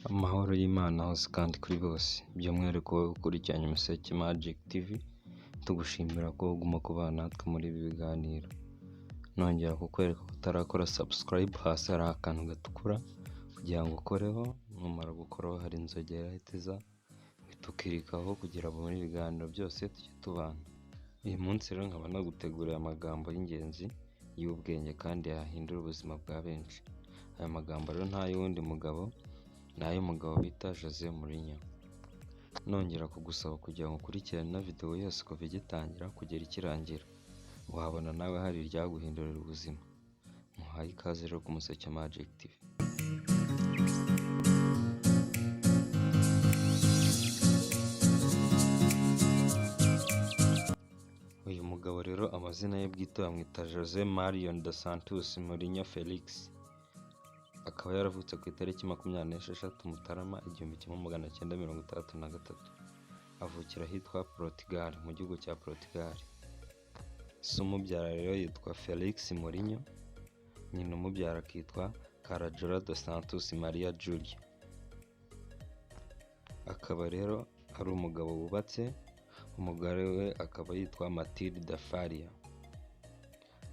Amahoro y'Imana hose kandi kuri bose, by'umwihariko wowe ukurikiranye Umuseke Magic TV, tugushimira ko uguma kubana natwe muri ibi biganiro. Nongera kukwereka ko utarakora subscribe, hasi hari akantu gatukura kugira ngo ukoreho, numara gukoraho hari inzogera ihita iza, tukirikaho kugira ngo muri ibiganiro byose tujye tubana. Uyu munsi rero nkaba naguteguriye amagambo y'ingenzi y'ubwenge kandi yahindura ubuzima bwa benshi. Aya magambo rero nta y'uwundi mugabo, ni ay'umugabo bita Jose Mourinho. Nongera kugusaba kugira ngo ukurikirane na video yose kuva igitangira kugera ikirangira, wabona nawe hari iryaguhindurira ubuzima. Muhaye ikaze rero ku Umuseke Magic TV. Uyu mugabo rero amazina ye bwite bamwita Jose Marion dos Santos Mourinho Felix. Akaba yaravutse ku itariki 26 Mutarama 1963. Avukira ahitwa Portugal, mu gihugu cya Portugal. Se umubyara rero yitwa Felix Mourinho, nyina umubyara akitwa Carajora dos Santos Maria Júlia. Akaba rero ari umugabo wubatse, umugore we akaba yitwa Matilda Faria.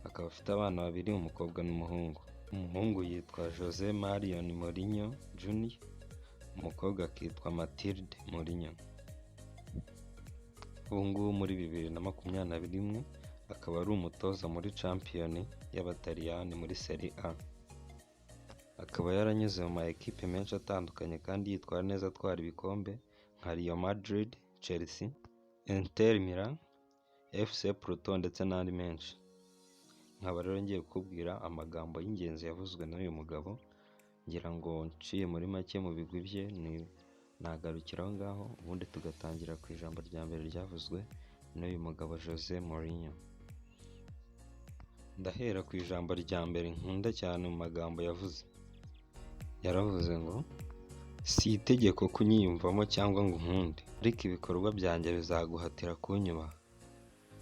Akaba afite abana babiri, umukobwa n'umuhungu. Umuhungu yitwa Jose Marion Mourinho Jr., umukobwa akitwa Matilde Mourinho. Ubu ngubu muri 2021 akaba ari umutoza muri Champions y'Abataliyani muri Serie A. Akaba yaranyuze mu ma equipe menshi atandukanye kandi yitwara neza, atwara ibikombe nka Real Madrid, Chelsea, Inter Milan, FC Porto ndetse n'andi menshi. Nkaba rero ngiye kukubwira amagambo y'ingenzi yavuzwe n'uyu mugabo, ngira ngo nciye muri make mu bigwi bye nagarukiraho ngaho, ubundi tugatangira ku ijambo rya mbere ryavuzwe n'uyu mugabo Jose Mourinho. Ndahera ku ijambo rya mbere nkunda cyane mu magambo yavuze. Yaravuze ngo si itegeko kunyiyumvamo cyangwa ngo nkunde, ariko ibikorwa byanjye bizaguhatira kunyubaha.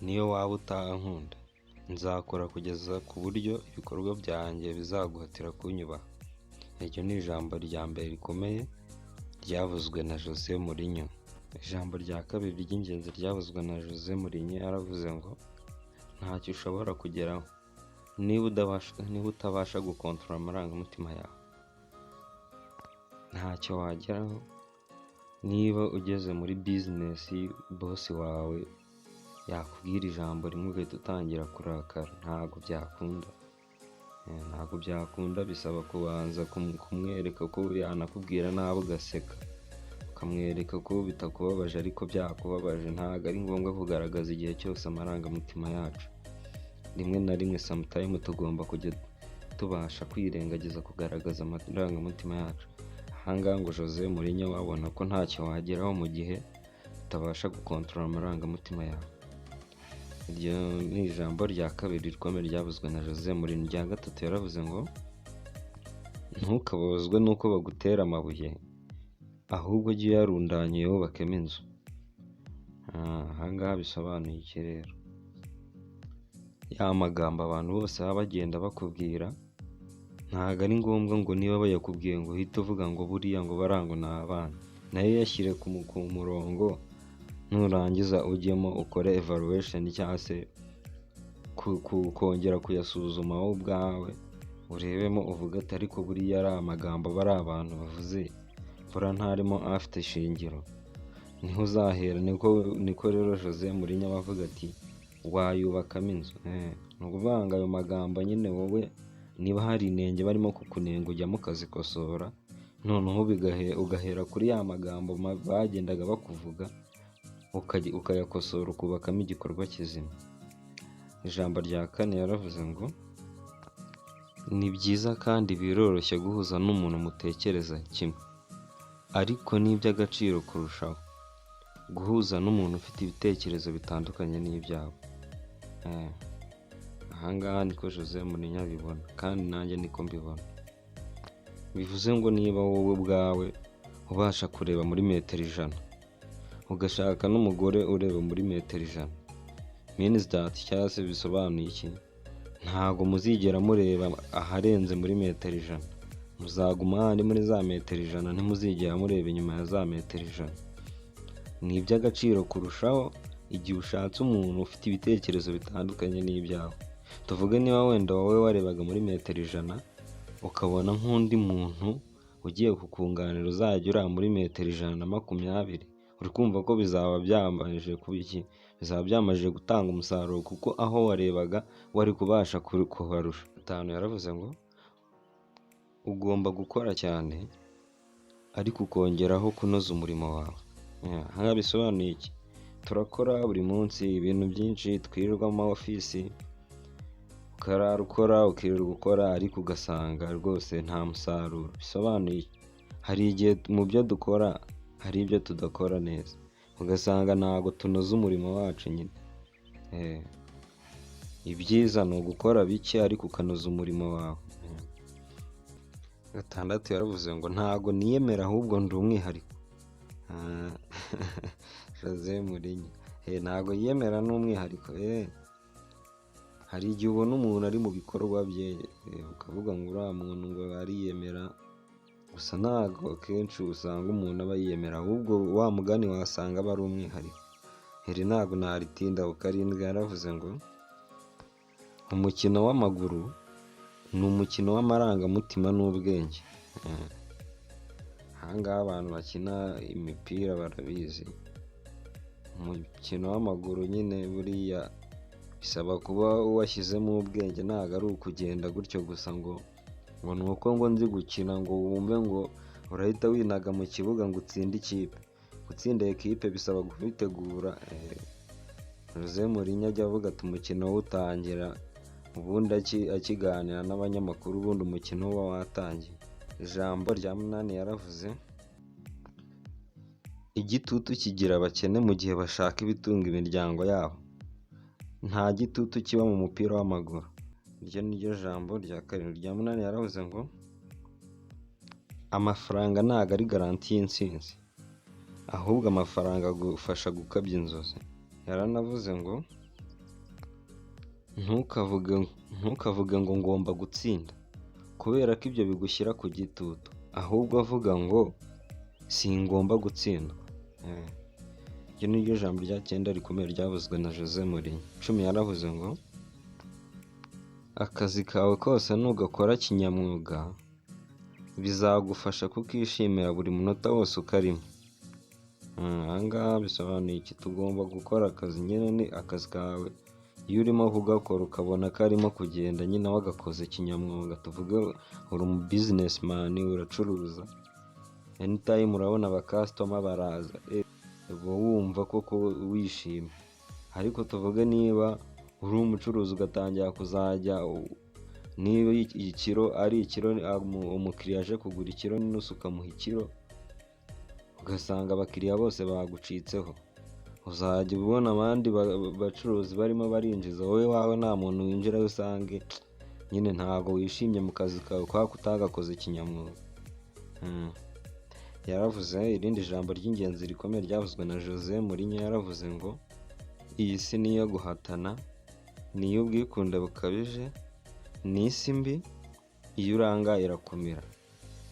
Niyo waba utankunda, nzakora kugeza ku buryo ibikorwa byanjye bizaguhatira kunyubaha. Iryo ni ijambo rya mbere rikomeye ryavuzwe na Jose Mourinho. Ijambo rya kabiri ry'ingenzi ryavuzwe na Jose Mourinho, yaravuze ngo ntacyo ushobora kugeraho niba utabasha gukontorora amarangamutima yawe. Ntacyo wageraho niba ugeze muri business, boss wawe yakubwira ijambo rimwe ugahita utangira kurakara. Ntabwo byakunda, bisaba kubanza kumwereka ko yanakubwira nabi ugaseka, ukamwereka ko bitakubabaje ariko byakubabaje. Ntabwo ari ngombwa kugaragaza igihe cyose amarangamutima yacu. Rimwe na rimwe sometime tugomba kujya tubasha kwirengagiza kugaragaza amarangamutima yacu. Ahangaha ngo Jose Mourinho wabona ko ntacyo wageraho mu gihe utabasha gukontorora amarangamutima yawe. Iryo ni ijambo rya kabiri rikomeye ryavuzwe na Jose Mourinho. Rya gatatu yaravuze ngo ntukababazwe nuko bagutera amabuye, ahubwo jya uyarundanya wubakemo inzu. Ahangaha bisobanuye iki rero? Ya magambo abantu bose baba bagenda bakubwira, ntabwo ari ngombwa ngo niba bayakubwiye ngo uhite uvuga ngo buriya ngo barango ni abana. Nayo yashyire ku murongo, nurangiza ujyemo ukore evaluation cyangwa se kongera kuyasuzuma wowe ubwawe, urebemo uvuga ati ariko buriya ari amagambo bari abantu bavuze, buriya ntarimo afite ishingiro. Niho uzahera. Niko rero Jose Mourinho avuga ati wayubakamo inzu. Ni ukuvuga ngo ayo magambo nyine wowe niba hari inenge barimo kukunenga ujyamo ukazikosora, noneho ugahera kuri ya magambo bagendaga bakuvuga ukayakosora ukubakamo igikorwa kizima. Ijambo rya kane yaravuze ngo ni byiza kandi biroroshye guhuza n'umuntu mutekereza kimwe, ariko ni iby'agaciro kurushaho guhuza n'umuntu ufite ibitekerezo bitandukanye n'ibyawe. Ahangaha niko Jose Mourinho abibona kandi nanjye niko mbibona. Bivuze ngo niba wowe ubwawe ubasha kureba muri metero 100, ugashaka n'umugore ureba muri metero 100, means that cyangwa se bisobanuye iki? Ntabwo muzigera mureba aharenze muri metero 100, muzaguma handi muri za metero 100, ntimuzigera mureba inyuma ya za metero 100. Ni iby'agaciro kurushaho igihe ushatse umuntu ufite ibitekerezo bitandukanye n'ibyawe. Tuvuge niba wenda wowe warebaga muri metero 100 ukabona nk'undi muntu ugiye kukunganira uzajya uriya muri metero 120, uri kumva ko bizaba byamajije kuba iki? Bizaba byamajije gutanga umusaruro, kuko aho warebaga wari kubasha kubarusha. 5 yaravuze ngo ugomba gukora cyane ariko ukongeraho kunoza umurimo wawe. Aha bisobanuye iki? Turakora buri munsi ibintu byinshi, twirirwa mu ofisi, ukarara ukora, ukirirwa gukora, ariko ugasanga rwose nta musaruro. Bisobanuye hari igihe mu byo dukora hari ibyo tudakora neza, ugasanga ntabwo tunoza umurimo wacu nyine. Ibyiza ni ugukora bike ariko ukanoza umurimo wawe. 6 yaravuze ngo ntago niyemera ahubwo ndi umwihariko. Jose Mourinho ntago yiyemera n'umwihariko. Hari igihe ubona umuntu ari mu bikorwa bye ukavuga ngo uriya muntu ngo ariyemera, gusa ntago akenshi usanga umuntu aba yiyemera, ahubwo wa mugani wasanga aba ari umwihariko. Ntago naritinda. 7 yaravuze ngo umukino w'amaguru ni umukino w'amarangamutima n'ubwenge. Ahangaha abantu bakina imipira barabizi. Umukino w'amaguru nyine buriya bisaba kuba washyizemo ubwenge, ntabwo ari ukugenda gutyo gusa ngo ni uko ngo nzi gukina ngo wumve ngo urahita winaga mu kibuga ngo utsinde ikipe. Gutsinda ekipe bisaba kubitegura. Jose Mourinho ajya avuga ati umukino utangira ubundi akiganira n'abanyamakuru, ubundi umukino uba watangiye. Ijambo rya 8 yaravuze igitutu kigira abakene mu gihe bashaka ibitunga imiryango yabo. Nta gitutu kiba mu mupira w'amaguru. Iryo ni ryo jambo rya 7. Irya 8 yaravuze ngo amafaranga ntabwo ari garanti y'intsinzi, ahubwo amafaranga agufasha gukabya inzozi. Yaranavuze ngo ntukavuge ngo ngomba gutsinda, kubera ko ibyo bigushyira ku gitutu, ahubwo avuga ngo singomba gutsindwa. Iryo ni ryo jambo rya 9 rikomeye ryavuzwe na Jose Mourinho. 10 yaravuze ngo akazi kawe kose nugakora kinyamwuga bizagufasha kukishimira buri munota wose ukarimo. Ahangaha bisobanuye iki? Tugomba gukora akazi nyine, ni akazi kawe iyo urimo kugakora ukabona karimo kugenda nyine wagakoze kinyamwuga. Tuvuge uri umu businessman, uracuruza, anytime urabona abakastoma baraza, uba wumva koko wishimye. Ariko tuvuge niba uri umucuruzi ugatangira kuzajya, niba ikiro ari ikiro, umukiriya aje kugura ikiro n'inusu ukamuha ikiro, ugasanga abakiriya bose bagucitseho, uzajya ubona abandi bacuruzi barimo barinjiza, wowe wawe nta muntu winjira, usange nyine ntabwo wishimye mu kazi kawe kubera utagakoze kinyamwuga. Yaravuze irindi jambo ry'ingenzi rikomeye ryavuzwe na Jose Mourinho. Yaravuze ngo iyi si ni iyo guhatana, ni iy'ubwikunde bukabije, ni isi mbi, iyo uranga irakumira.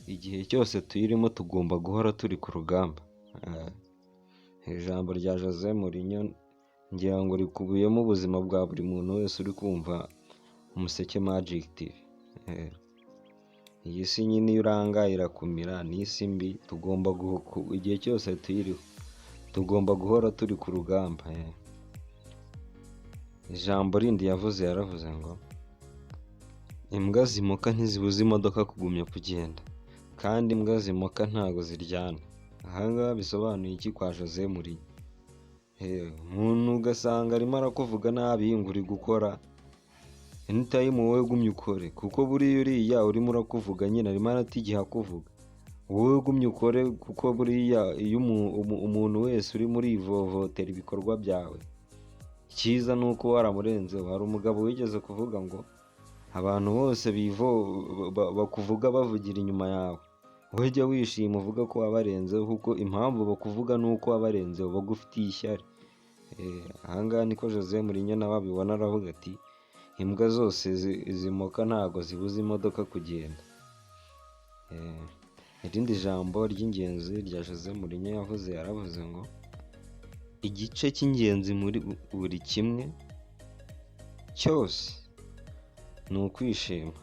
Igihe cyose tuyirimo tugomba guhora turi ku rugamba. Ijambo rya Jose Mourinho ngira ngo rikubiyemo ubuzima bwa buri muntu wese uri kumva Umuseke Magic TV. Iyi si nyine iyo uranga irakumira, ni isi mbi, tugomba igihe cyose tuyiriho tugomba guhora turi ku rugamba. Ijambo rindi yavuze, yaravuze ngo imbwa zimoka ntizibuza imodoka kugumya kugenda, kandi imbwa zimoka ntago ziryana. Ahangaha bisobanuye iki kwa Jose Mourinho? Umuntu ugasanga arimo arakuvuga nabi ngo uri gukora, anytime wowe gumye ukore, kuko buriya uriya urimo urakuvuga nyine arimo aratigiha kuvuga, wowe gumye ukore, kuko buriya iyo umuntu wese uri muri ivovotera ibikorwa byawe, icyiza ni uko waramurenzeho. Hari umugabo wigeze kuvuga ngo abantu bose bakuvuga bavugira inyuma yawe, wowe jya wishima uvuga ko wabarenzeho, kuko impamvu bakuvuga ni uko wabarenzeho, bagufitiye ishyari. Ahangaha niko Jose Mourinho nawe abibona, aravuga ati imbwa zose zimoka ntago zibuza imodoka kugenda. Irindi jambo ry'ingenzi rya Jose Mourinho yavuze, yaravuze ngo igice cy'ingenzi muri buri kimwe cyose ni ukwishima.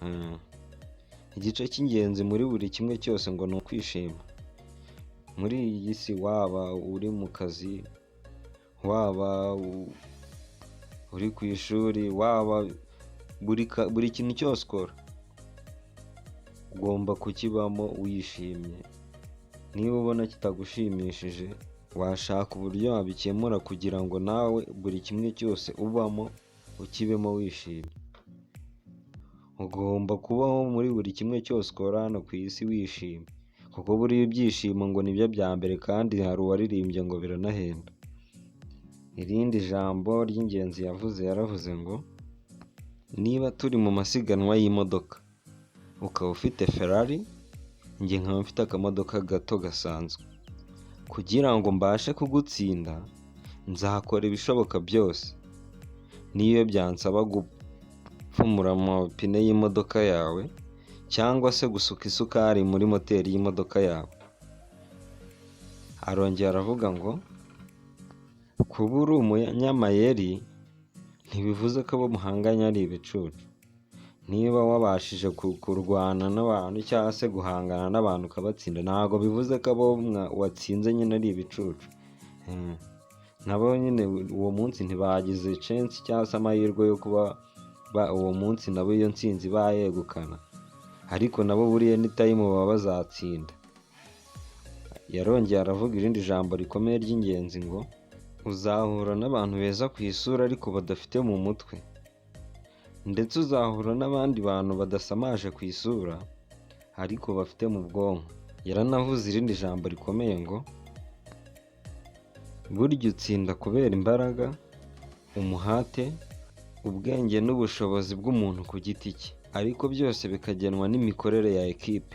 Igice cy'ingenzi muri buri kimwe cyose ngo ni ukwishima. Muri iyi si, waba uri mu kazi, waba uri ku ishuri, waba buri kintu cyose ukora, ugomba kukibamo wishimye. Niba ubona kitagushimishije, washaka uburyo wabikemura kugira ngo nawe buri kimwe cyose ubamo ukibemo wishimye. Ugomba kubaho muri buri kimwe cyose ukora hano ku isi wishimye, kuko buriya ibyishimo ngo nibyo bya mbere, kandi hari uwaririmbye ngo biranahenda. Irindi jambo ry'ingenzi yavuze, yaravuze ngo niba turi mu masiganwa y'imodoka, ukaba ufite Ferrari, njye nkaba mfite akamodoka gato gasanzwe, kugira ngo mbashe kugutsinda nzakora ibishoboka byose, niyo byansaba gupfumura amapine y'imodoka yawe cyangwa se gusuka isukari muri moteri y'imodoka yawe. Arongera aravuga ngo kuba uri umunyamayeri ntibivuze ko abo muhanganye ari ibicucu. Niba wabashije kurwana n'abantu cyangwa se guhangana n'abantu ukabatsinda, ntabwo bivuze ko abo watsinze nyine ari ibicucu. Nabo nyine uwo munsi ntibagize chance cyangwa se amahirwe yo kuba uwo munsi nabo iyo ntsinzi bayegukana, ariko nabo buriya ni time baba bazatsinda. Yarongeye aravuga irindi jambo rikomeye ry'ingenzi ngo uzahura n'abantu beza ku isura ariko badafite mu mutwe, ndetse uzahura n'abandi bantu badasamaje ku isura ariko bafite mu bwonko. Yaranavuze irindi jambo rikomeye ngo burya utsinda kubera imbaraga, umuhate, ubwenge n'ubushobozi bw'umuntu ku giti cye, ariko byose bikagenwa n'imikorere ya ekipe.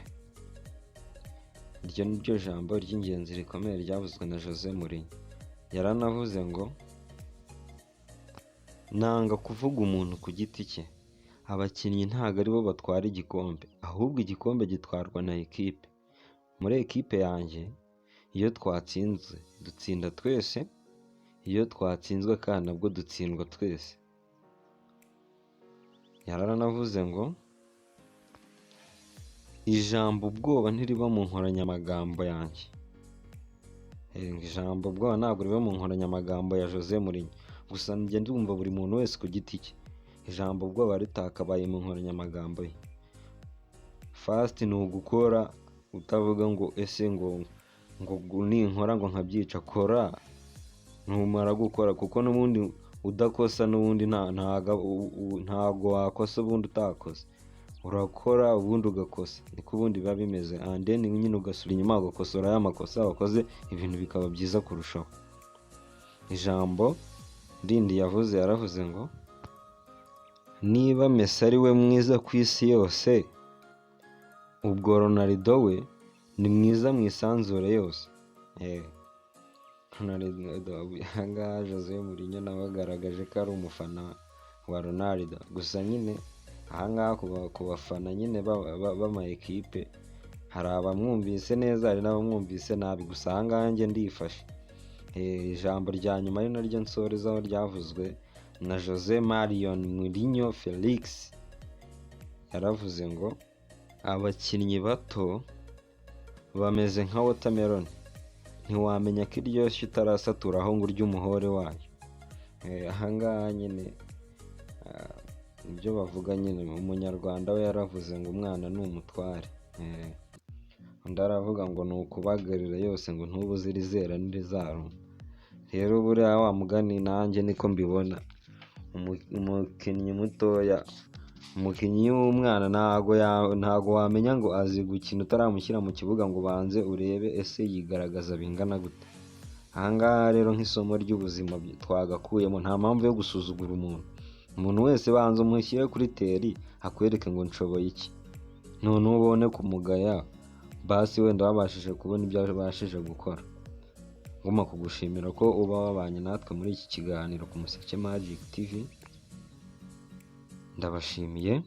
Iryo ni ryo jambo ry'ingenzi rikomeye ryavuzwe na Jose Mourinho. Yaranavuze ngo nanga kuvuga umuntu ku giti cye, abakinnyi ntabwo aribo batwara igikombe, ahubwo igikombe gitwarwa na ekipe. Muri ekipe yanjye, iyo twatsinzwe dutsinda twese, iyo twatsinzwe kandi nabwo dutsindwa twese. Yaranavuze ngo ijambo ubwoba ntiriba mu nkoranyamagambo yanjye. Ijambo ubwoba ntabwo riba mu nkoranyamagambo ya Jose Mourinho, gusa njye ndumva buri muntu wese ku giti cye ijambo ubwoba ritakabaye mu nkoranyamagambo ye. First ni ugukora, utavuga ngo ese ngo ninkora ngo nkabyica. Kora numara gukora, kuko n'ubundi udakosa n'ubundi ntago wakosa ubundi utakoze. Urakora ubundi ugakosa, niko ubundi biba bimeze, and then nyine ugasura inyuma ugakosora ya makosa wakoze, ibintu bikaba byiza kurushaho. Ijambo rindi yavuze, yaravuze ngo niba Messi ari we mwiza ku isi yose, ubwo Ronaldo we ni mwiza mu isanzure yose. Ronaldo, ahangaha Jose Mourinho nawe agaragaje ko ari umufana wa Ronaldo. Gusa nyine ahangaha ku bafana nyine b'ama ekipe, hari abamwumvise neza, hari n'abamwumvise nabi. Gusa ahangaha njye ndifashe. Ijambo rya nyuma ari naryo nsorezaho ryavuzwe na Jose Mourinho Felix, yaravuze ngo abakinnyi bato bameze nka watermelon, ntiwamenya ko iryoshye utarasaturaho ngo urye umuhore wayo. Ahangaha nyine ibyo bavuga nyine, umunyarwanda we yaravuze ngo umwana ni umutware. Undi aravuga ngo ni ukubagarira yose ngo ntubuze irizera n'irizaruma. Rero buriya wa mugani nanjye niko mbibona. Umukinnyi mutoya, umukinnyi w'umwana ntago wamenya ngo azi gukina utaramushyira mu kibuga ngo ubanze urebe ese yigaragaza bingana gute. Ahangaha rero nk'isomo ry'ubuzima twagakuyemo, nta mpamvu yo gusuzugura umuntu wese banza umushyire kuri teri akwereke ngo nshoboye iki, none ubone kumugaya basi wenda wabashije kubona ibyo wabashije gukora. Ngomba kugushimira ko uba wabanye natwe muri iki kiganiro ku Museke Magic TV. Ndabashimiye.